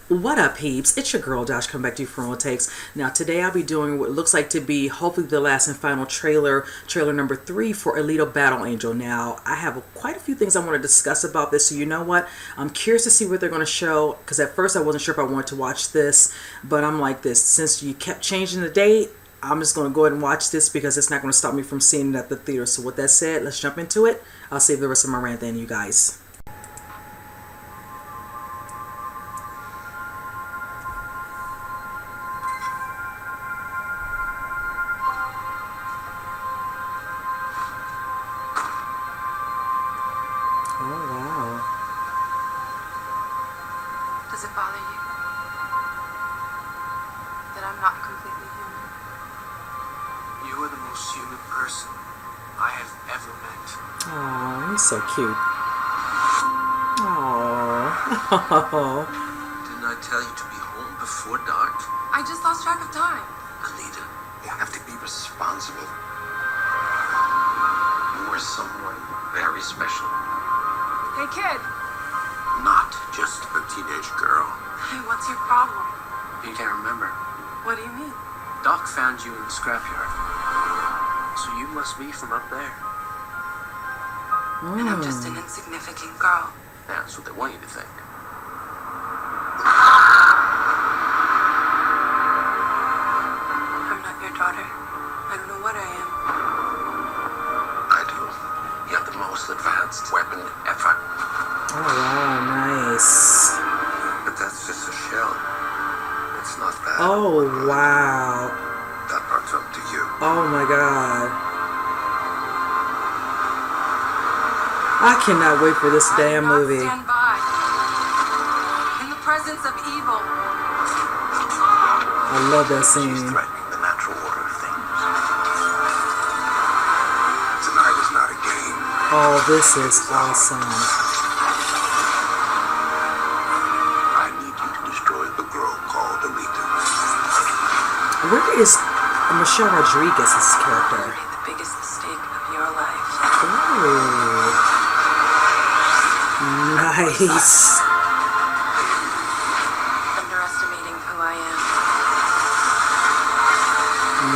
What up, peeps? It's your girl Josh coming back to you from What Takes. Now today I'll be doing what looks like to be hopefully the last and final trailer number 3 for Alita Battle Angel. Now I have quite a few things I want to discuss about this, so you know what? I'm curious to see what they're going to show, because at first I wasn't sure if I wanted to watch this, but I'm like this, since you kept changing the date, I'm just going to go ahead and watch this because it's not going to stop me from seeing it at the theater. So with that said, let's jump into it. I'll save the rest of my rant then, you guys. Does it bother you that I'm not completely human? You are the most human person I have ever met. Aww, he's so cute. Aww. Didn't I tell you to be home before dark? I just lost track of time. Alita, you have to be responsible. You are someone very special. Hey, kid. Not just a teenage girl. Hey, what's your problem? You can't remember. What do you mean? Doc found you in the scrapyard. So you must be from up there. And I'm just an insignificant girl. That's what they want you to think. I'm not your daughter. I don't know what I am. I do. You have the most advanced weapon ever. Oh wow, nice. But that's just a shell. It's not that. Oh wow. That part's up to you. Oh my god. I cannot wait for this damn movie. Stand by. In the presence of evil. I love that She's scene. threatening the natural order of things. Tonight is not a game. Oh, this is awesome. I need you to destroy the girl called Alita. Where is Michelle Rodriguez's character? You made the biggest mistake of your life. Ooh. Nice. Underestimating who I am.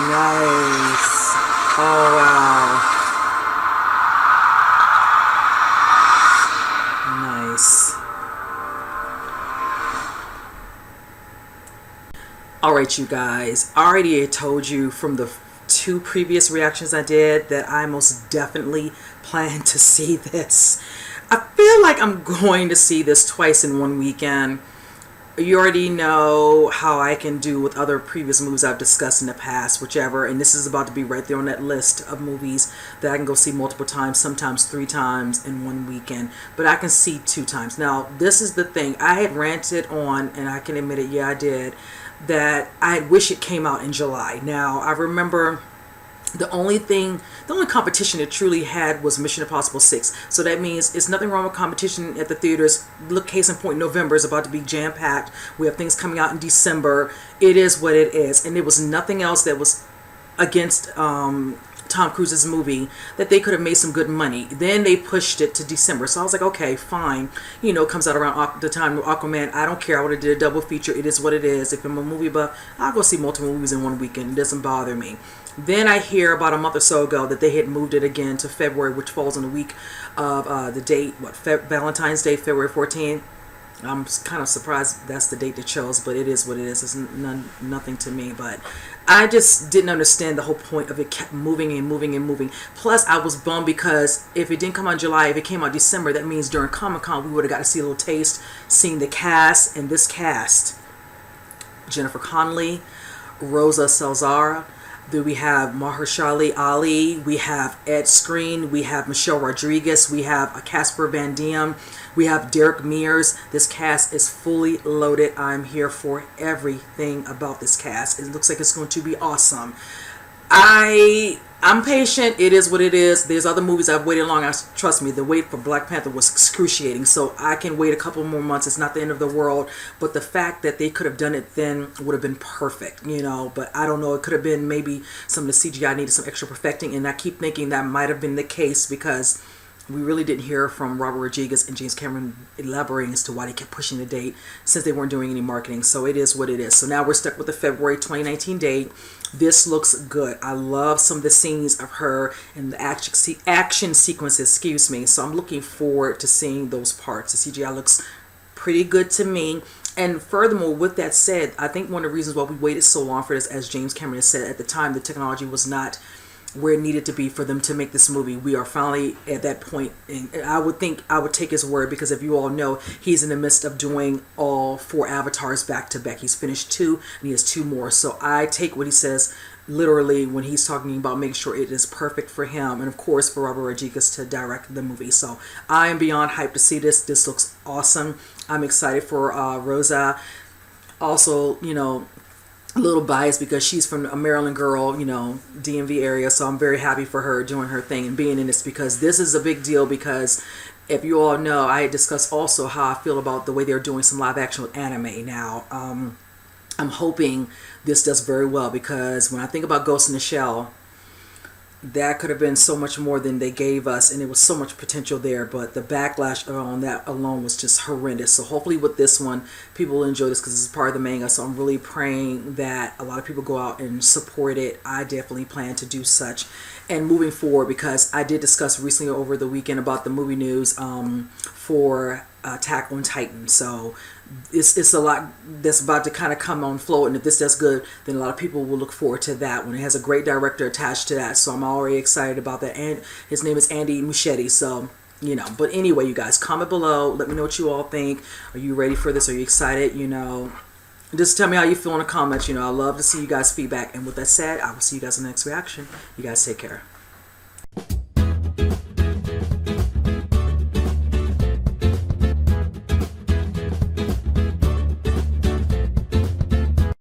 Nice. Oh wow. Nice. Alright, you guys, I already told you from the 2 previous reactions I did that I most definitely plan to see this. I feel like I'm going to see this twice in one weekend. You already know how I can do with other previous movies I've discussed in the past, whichever, and this is about to be right there on that list of movies that I can go see multiple times, sometimes 3 times in one weekend, but I can see 2 times. Now, this is the thing. I had ranted on, and I can admit it, yeah, I did, that I wish it came out in July. Now, I remember the only competition it truly had was Mission Impossible 6. So that means it's nothing wrong with competition at the theaters. Look, case in point, November is about to be jam-packed. We have things coming out in December. It is what it is. And there was nothing else that was against Tom Cruise's movie that they could have made some good money. Then they pushed it to December. So I was like, okay, fine. You know, it comes out around the time of Aquaman. I don't care. I would have did a double feature. It is what it is. If I'm a movie buff, I'll go see multiple movies in one weekend. It doesn't bother me. Then I hear about a month or so ago that they had moved it again to February, which falls on the week of the date, Valentine's Day, February 14th. I'm kind of surprised that's the date they chose, but it is what it is. It's nothing to me, but I just didn't understand the whole point of it kept moving and moving and moving. Plus, I was bummed because if it didn't come out in July, if it came out December, that means during Comic-Con, we would have got to see a little taste, seeing the cast, and this cast, Jennifer Connelly, Rosa Salazar, then we have Mahershala Ali, we have Ed Skrein, we have Michelle Rodriguez, we have Casper Van Diem, we have Derek Mears. This cast is fully loaded. I'm here for everything about this cast. It looks like it's going to be awesome. I'm patient. It is what it is. There's other movies I've waited long. Trust me, the wait for Black Panther was excruciating. So I can wait a couple more months. It's not the end of the world. But the fact that they could have done it then would have been perfect, you know. But I don't know. It could have been maybe some of the CGI needed some extra perfecting. And I keep thinking that might have been the case because we really didn't hear from Robert Rodriguez and James Cameron elaborating as to why they kept pushing the date since they weren't doing any marketing. So it is what it is. So now we're stuck with the February 2019 date. This looks good. I love some of the scenes of her and the action sequences, excuse me. So I'm looking forward to seeing those parts. The CGI looks pretty good to me. And furthermore, with that said, I think one of the reasons why we waited so long for this, as James Cameron has said, at the time the technology was not where it needed to be for them to make this movie. We are finally at that point, and I would take his word, because if you all know, he's in the midst of doing all 4 Avatars back to back. He's finished 2 and he has 2 more. So I take what he says literally when he's talking about making sure it is perfect for him, and of course for Robert Rodriguez to direct the movie. So I am beyond hyped to see this. This looks awesome. I'm excited for Rosa. Also, you know, a little biased because she's from a Maryland girl, you know, DMV area. So I'm very happy for her doing her thing and being in this, because this is a big deal. Because if you all know, I had discussed also how I feel about the way they're doing some live action with anime now. I'm hoping this does very well, because when I think about Ghost in the Shell, that could have been so much more than they gave us, and there was so much potential there, but the backlash on that alone was just horrendous. So hopefully with this one, people will enjoy this, because this is part of the manga. So I'm really praying that a lot of people go out and support it. I definitely plan to do such. And moving forward, because I did discuss recently over the weekend about the movie news for Attack on Titan. So it's a lot that's about to kind of come on float, and if this does good, then a lot of people will look forward to that one. It has a great director attached to that, so I'm already excited about that. And his name is Andy Muschietti. So, you know, but anyway, you guys, comment below, let me know what you all think. Are you ready for this? Are you excited? You know, just tell me how you feel in the comments. You know, I love to see you guys' feedback. And with that said, I will see you guys in the next reaction. You guys take care.